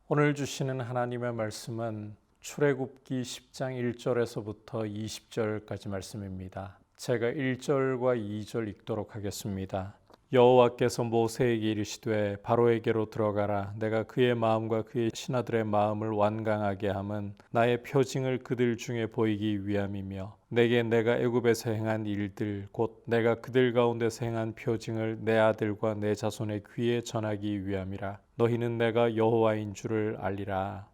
오늘 주시는 하나님의 말씀은 출애굽기 10장 1절에서부터 20절까지 말씀입니다. 제가 1절과 2절 읽도록 하겠습니다. 여호와께서 모세에게 이르시되 바로에게로 들어가라. 내가 그의 마음과 그의 신하들의 마음을 완강하게 함은 나의 표징을 그들 중에 보이기 위함이며 내게 내가 애굽에서 행한 일들 곧 내가 그들 가운데서 행한 표징을 내 아들과 내 자손의 귀에 전하기 위함이라. 너희는 내가 여호와인 줄을 알리라.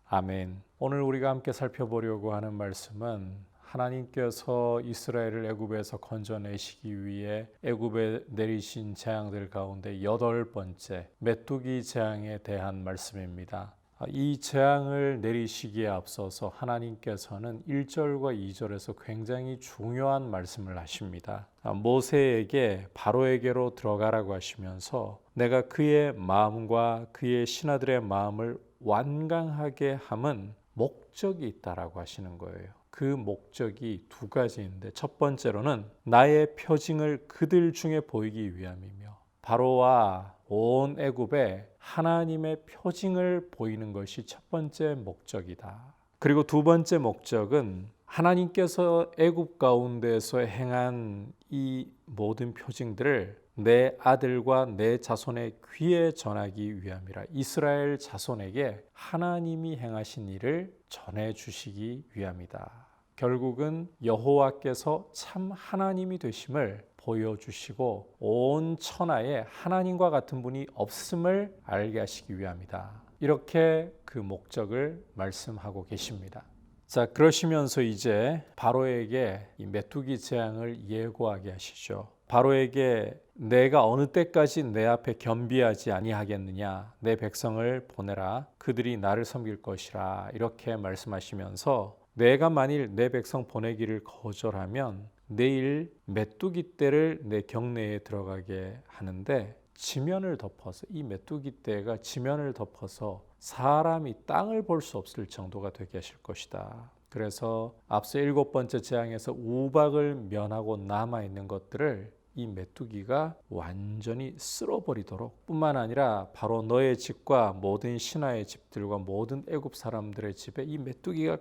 아멘. 오늘 우리가 함께 살펴보려고 하는 말씀은 하나님께서 이스라엘을 애굽에서 건져내시기 위해 애굽에 내리신 재앙들 가운데 8번째 메뚜기 재앙에 대한 말씀입니다. 이 재앙을 내리시기에 앞서서 하나님께서는 1절과 2절에서 굉장히 중요한 말씀을 하십니다. 모세에게 바로에게로 들어가라고 하시면서 내가 그의 마음과 그의 신하들의 마음을 완강하게 함은 목적이 있다라고 하시는 거예요. 그 목적이 두 가지인데 첫 번째로는 나의 표징을 그들 중에 보이기 위함이며 바로와 온 애굽에 하나님의 표징을 보이는 것이 첫 번째 목적이다. 그리고 두 번째 목적은 하나님께서 애굽 가운데서 행한 이 모든 표징들을 내 아들과 내 자손의 귀에 전하기 위함이라. 이스라엘 자손에게 하나님이 행하신 일을 전해주시기 위함이다. 결국은 여호와께서 참 하나님이 되심을 보여주시고 온 천하에 하나님과 같은 분이 없음을 알게 하시기 위함이다. 이렇게 그 목적을 말씀하고 계십니다. 자, 그러시면서 이제 바로에게 이 메뚜기 재앙을 예고하게 하시죠. 바로에게 내가 어느 때까지 내 앞에 겸비하지 아니하겠느냐, 내 백성을 보내라, 그들이 나를 섬길 것이라, 이렇게 말씀하시면서 내가 만일 내 백성 보내기를 거절하면 내일 메뚜기 떼를 내 경내에 들어가게 하는데 지면을 덮어서, 이 메뚜기 떼가 지면을 덮어서 사람이 땅을 볼 수 없을 정도가 되게 하실 것이다. 그래서 앞서 7번째 재앙에서 우박을 면하고 남아있는 것들을 이 메뚜기가 완전히 쓸어버리도록, 뿐만 아니라 바로 너의 집과 모든 신하의 집들과 모든 애굽 사람들의 집에 이 메뚜기가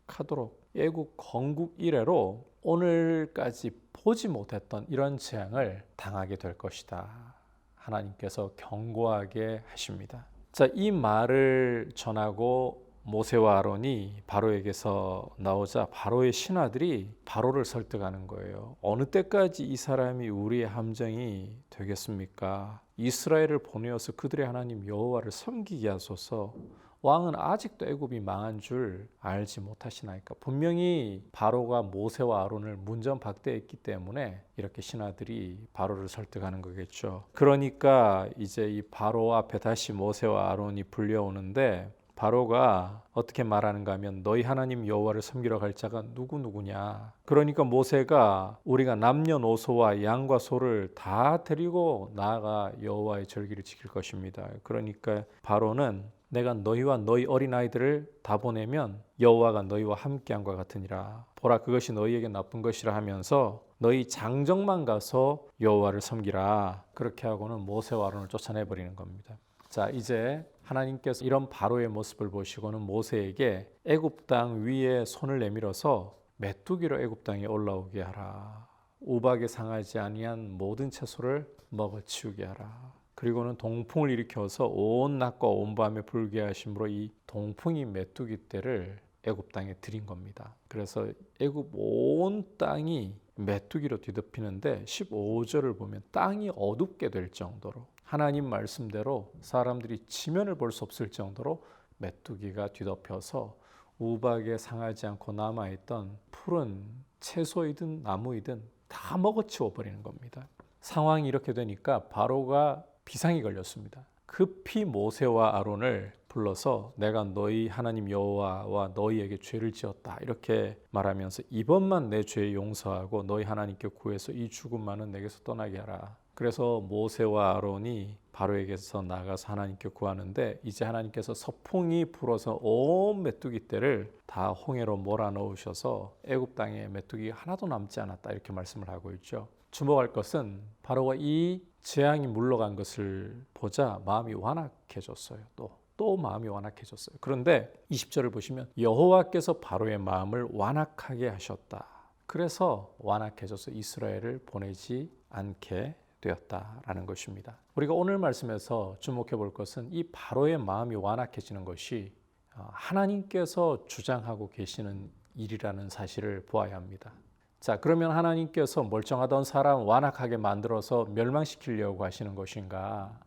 가득하도록 애굽 건국 이래로 오늘까지 보지 못했던 이런 재앙을 당하게 될 것이다. 하나님께서 경고하게 하십니다. 자, 이 말을 전하고 모세와 아론이 바로에게서 나오자 바로의 신하들이 바로를 설득하는 거예요. 어느 때까지 이 사람이 우리의 함정이 되겠습니까? 이스라엘을 보내어서 그들의 하나님 여호와를 섬기게 하소서. 왕은 아직도 애굽이 망한 줄 알지 못하시나이까. 분명히 바로가 모세와 아론을 문전박대했기 때문에 이렇게 신하들이 바로를 설득하는 거겠죠. 그러니까 이제 이 바로 앞에 다시 모세와 아론이 불려오는데 바로가 어떻게 말하는가 하면 너희 하나님 여호와를 섬기러 갈 자가 누구냐. 그러니까 모세가 우리가 남녀노소와 양과 소를 다 데리고 나아가 여호와의 절기를 지킬 것입니다. 그러니까 바로는 내가 너희와 너희 어린아이들을 다 보내면 여호와가 너희와 함께함과 같으니라. 보라, 그것이 너희에게 나쁜 것이라 하면서 너희 장정만 가서 여호와를 섬기라. 그렇게 하고는 모세와 아론을 쫓아내버리는 겁니다. 자, 이제 하나님께서 이런 바로의 모습을 보시고는 모세에게 애굽 땅 위에 손을 내밀어서 메뚜기로 애굽 땅에 올라오게 하라. 우박에 상하지 아니한 모든 채소를 먹어치우게 하라. 그리고는 동풍을 일으켜서 온 낮과 온 밤에 불게 하심으로 이 동풍이 메뚜기 떼를 애굽 땅에 들인 겁니다. 그래서 애굽 온 땅이 메뚜기로 뒤덮이는데 15절을 보면 땅이 어둡게 될 정도로 하나님 말씀대로 사람들이 지면을 볼 수 없을 정도로 메뚜기가 뒤덮여서 우박에 상하지 않고 남아있던 푸른 채소이든 나무이든 다 먹어치워 버리는 겁니다. 상황이 이렇게 되니까 바로가 비상이 걸렸습니다. 급히 모세와 아론을 불러서 내가 너희 하나님 여호와와 너희에게 죄를 지었다 이렇게 말하면서 이번만 내 죄 용서하고 너희 하나님께 구해서 이 죽음만은 내게서 떠나게 하라. 그래서 모세와 아론이 바로에게서 나가서 하나님께 구하는데 이제 하나님께서 서풍이 불어서 온 메뚜기 떼를 다 홍해로 몰아넣으셔서 애굽 땅에 메뚜기가 하나도 남지 않았다 이렇게 말씀을 하고 있죠. 주목할 것은 바로가 이 재앙이 물러간 것을 보자 마음이 완악해졌어요. 또 또 마음이 완악해졌어요. 그런데 20절을 보시면 여호와께서 바로의 마음을 완악하게 하셨다. 그래서 완악해져서 이스라엘을 보내지 않게 되었다라는 것입니다. 우리가 오늘 말씀에서 주목해 볼 것은 이 바로의 마음이 완악해지는 것이 하나님께서 주장하고 계시는 일이라는 사실을 보아야 합니다. 자, 그러면 하나님께서 멀쩡하던 사람 완악하게 만들어서 멸망시키려고 하시는 것인가?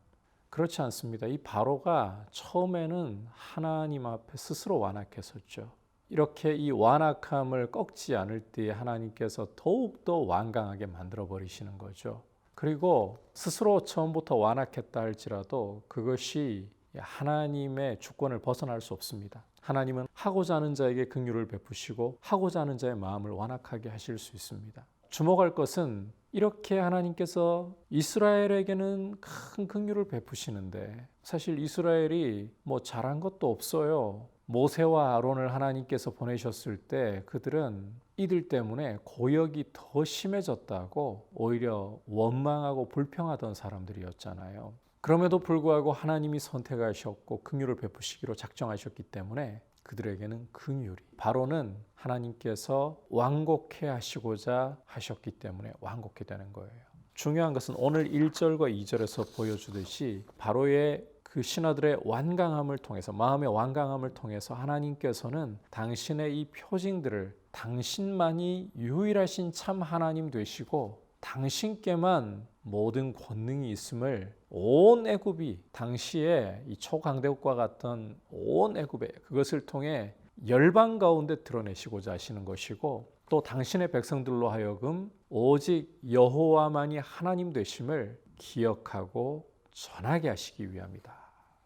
그렇지 않습니다. 이 바로가 처음에는 하나님 앞에 스스로 완악했었죠. 이렇게 이 완악함을 꺾지 않을 때에 하나님께서 더욱더 완강하게 만들어 버리시는 거죠. 그리고 스스로 처음부터 완악했다 할지라도 그것이 하나님의 주권을 벗어날 수 없습니다. 하나님은 하고자 하는 자에게 긍휼을 베푸시고 하고자 하는 자의 마음을 완악하게 하실 수 있습니다. 주목할 것은 이렇게 하나님께서 이스라엘에게는 큰 긍휼을 베푸시는데 사실 이스라엘이 뭐 잘한 것도 없어요. 모세와 아론을 하나님께서 보내셨을 때 그들은 이들 때문에 고역이 더 심해졌다고 오히려 원망하고 불평하던 사람들이었잖아요. 그럼에도 불구하고 하나님이 선택하셨고 긍휼을 베푸시기로 작정하셨기 때문에 그들에게는 긍휼이, 바로는 하나님께서 완곡해 하시고자 하셨기 때문에 완곡해 되는 거예요. 중요한 것은 오늘 1절과 2절에서 보여주듯이 바로의 그 신하들의 완강함을 통해서, 마음의 완강함을 통해서 하나님께서는 당신의 이 표징들을 당신만이 유일하신 참 하나님 되시고 당신께만 모든 권능이 있음을 온 애굽이, 당시에 이 초강대국과 같던 온 애굽에 그것을 통해 열방 가운데 드러내시고자 하시는 것이고, 또 당신의 백성들로 하여금 오직 여호와만이 하나님 되심을 기억하고 전하게 하시기 위함이다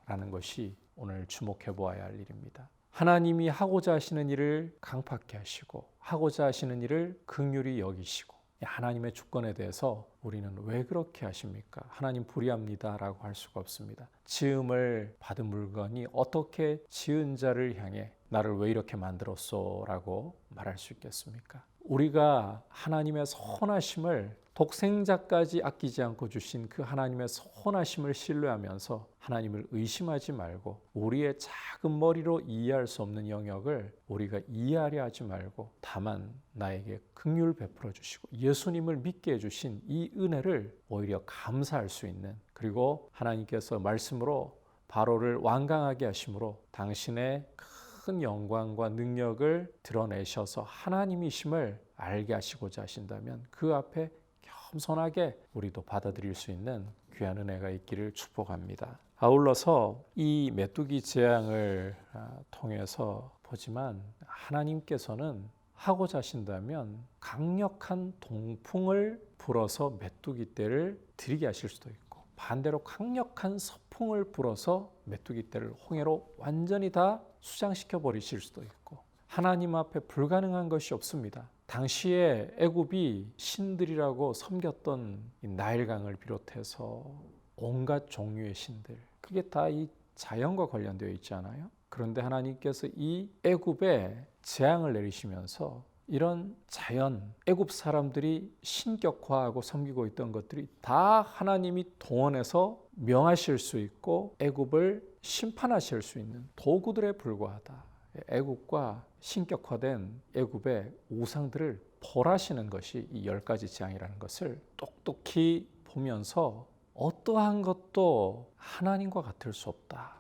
라는 것이 오늘 주목해 보아야 할 일입니다. 하나님이 하고자 하시는 일을 강팍케 하시고 하고자 하시는 일을 긍휼히 여기시고, 하나님의 주권에 대해서 우리는 왜 그렇게 하십니까? 하나님 불의합니다 라고 할 수가 없습니다. 지음을 받은 물건이 어떻게 지은 자를 향해 나를 왜 이렇게 만들었소 라고 말할 수 있겠습니까? 우리가 하나님의 선하심을, 독생자까지 아끼지 않고 주신 그 하나님의 선하심을 신뢰하면서 하나님을 의심하지 말고, 우리의 작은 머리로 이해할 수 없는 영역을 우리가 이해하려 하지 말고 다만 나에게 긍휼 베풀어 주시고 예수님을 믿게 해주신 이 은혜를 오히려 감사할 수 있는, 그리고 하나님께서 말씀으로 바로를 완강하게 하심으로 당신의 큰 영광과 능력을 드러내셔서 하나님이심을 알게 하시고자 하신다면 그 앞에 겸손하게 우리도 받아들일 수 있는 귀한 은혜가 있기를 축복합니다. 아울러서 이 메뚜기 재앙을 통해서 보지만 하나님께서는 하고자 하신다면 강력한 동풍을 불어서 메뚜기 떼를 들이게 하실 수도 있고, 반대로 강력한 서풍을 불어서 메뚜기 떼를 홍해로 완전히 다 수장시켜 버리실 수도 있고, 하나님 앞에 불가능한 것이 없습니다. 당시에 애굽이 신들이라고 섬겼던 이 나일강을 비롯해서 온갖 종류의 신들, 그게 다 이 자연과 관련되어 있잖아요. 그런데 하나님께서 이 애굽에 재앙을 내리시면서 이런 자연, 애굽 사람들이 신격화하고 섬기고 있던 것들이 다 하나님이 동원해서 명하실 수 있고 애굽을 심판하실 수 있는 도구들에 불과하다. 애굽과 신격화된 애굽의 우상들을 벌하시는 것이 이 10가지 재앙이라는 것을 똑똑히 보면서 어떠한 것도 하나님과 같을 수 없다.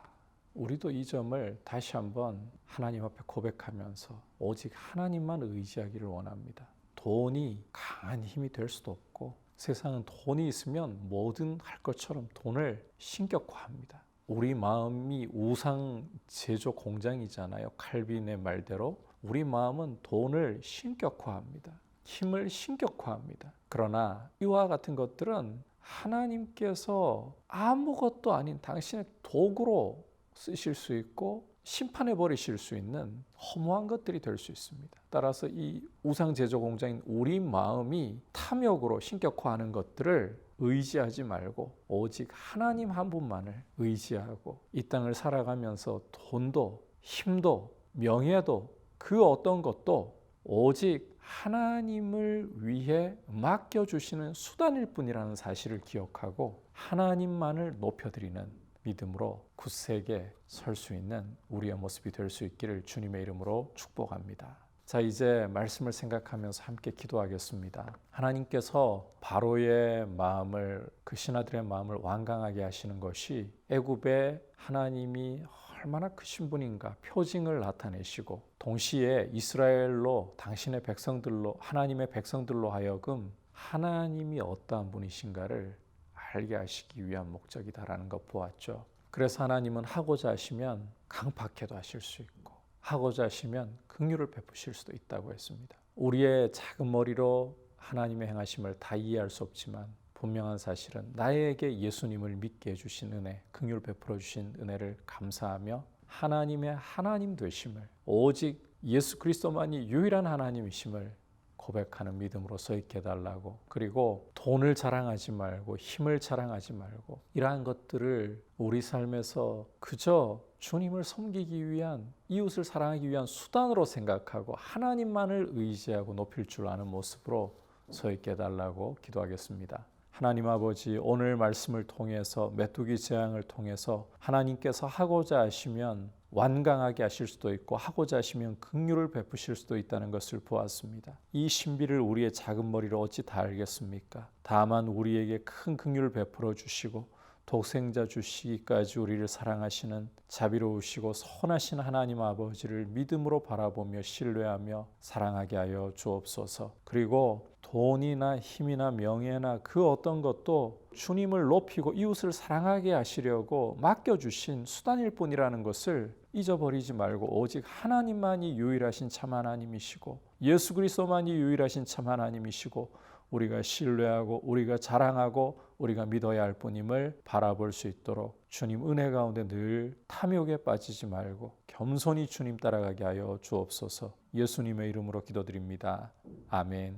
우리도 이 점을 다시 한번 하나님 앞에 고백하면서 오직 하나님만 의지하기를 원합니다. 돈이 강한 힘이 될 수도 없고, 세상은 돈이 있으면 뭐든 할 것처럼 돈을 신격화합니다. 우리 마음이 우상 제조 공장이잖아요. 칼빈의 말대로 우리 마음은 돈을 신격화합니다. 힘을 신격화합니다. 그러나 이와 같은 것들은 하나님께서 아무것도 아닌 당신의 도구로 쓰실 수 있고 심판해 버리실 수 있는 허무한 것들이 될 수 있습니다. 따라서 이 우상 제조 공장인 우리 마음이 탐욕으로 신격화하는 것들을 의지하지 말고 오직 하나님 한 분만을 의지하고 이 땅을 살아가면서 돈도 힘도 명예도 그 어떤 것도 오직 하나님을 위해 맡겨주시는 수단일 뿐이라는 사실을 기억하고 하나님만을 높여드리는 믿음으로 굳세게 설 수 있는 우리의 모습이 될 수 있기를 주님의 이름으로 축복합니다. 자, 이제 말씀을 생각하면서 함께 기도하겠습니다. 하나님께서 바로의 마음을, 그 신하들의 마음을 완강하게 하시는 것이 애굽에 하나님이 얼마나 크신 분인가 표징을 나타내시고, 동시에 이스라엘로, 당신의 백성들로, 하나님의 백성들로 하여금 하나님이 어떠한 분이신가를 알게 하시기 위한 목적이다라는 것 보았죠. 그래서 하나님은 하고자 하시면 강팍해도 하실 수 있고, 하고자 하시면 긍휼을 베푸실 수도 있다고 했습니다. 우리의 작은 머리로 하나님의 행하심을 다 이해할 수 없지만 분명한 사실은 나에게 예수님을 믿게 해주신 은혜, 긍휼 베풀어 주신 은혜를 감사하며 하나님의 하나님 되심을, 오직 예수 그리스도만이 유일한 하나님이심을 고백하는 믿음으로 서 있게 해달라고, 그리고 돈을 자랑하지 말고 힘을 자랑하지 말고 이러한 것들을 우리 삶에서 그저 주님을 섬기기 위한, 이웃을 사랑하기 위한 수단으로 생각하고 하나님만을 의지하고 높일 줄 아는 모습으로 서 있게 해달라고 기도하겠습니다. 하나님 아버지, 오늘 말씀을 통해서, 메뚜기 재앙을 통해서 하나님께서 하고자 하시면 완강하게 하실 수도 있고 하고자 하시면 긍휼을 베푸실 수도 있다는 것을 보았습니다. 이 신비를 우리의 작은 머리로 어찌 다 알겠습니까? 다만 우리에게 큰 긍휼을 베풀어 주시고 독생자 주시기까지 우리를 사랑하시는 자비로우시고 선하신 하나님 아버지를 믿음으로 바라보며 신뢰하며 사랑하게 하여 주옵소서. 그리고 돈이나 힘이나 명예나 그 어떤 것도 주님을 높이고 이웃을 사랑하게 하시려고 맡겨주신 수단일 뿐이라는 것을 잊어버리지 말고, 오직 하나님만이 유일하신 참 하나님이시고 예수 그리스도만이 유일하신 참 하나님이시고 우리가 신뢰하고 우리가 자랑하고 우리가 믿어야 할 뿐임을 바라볼 수 있도록 주님 은혜 가운데 늘 탐욕에 빠지지 말고 겸손히 주님 따라가게 하여 주옵소서. 예수님의 이름으로 기도드립니다. 아멘.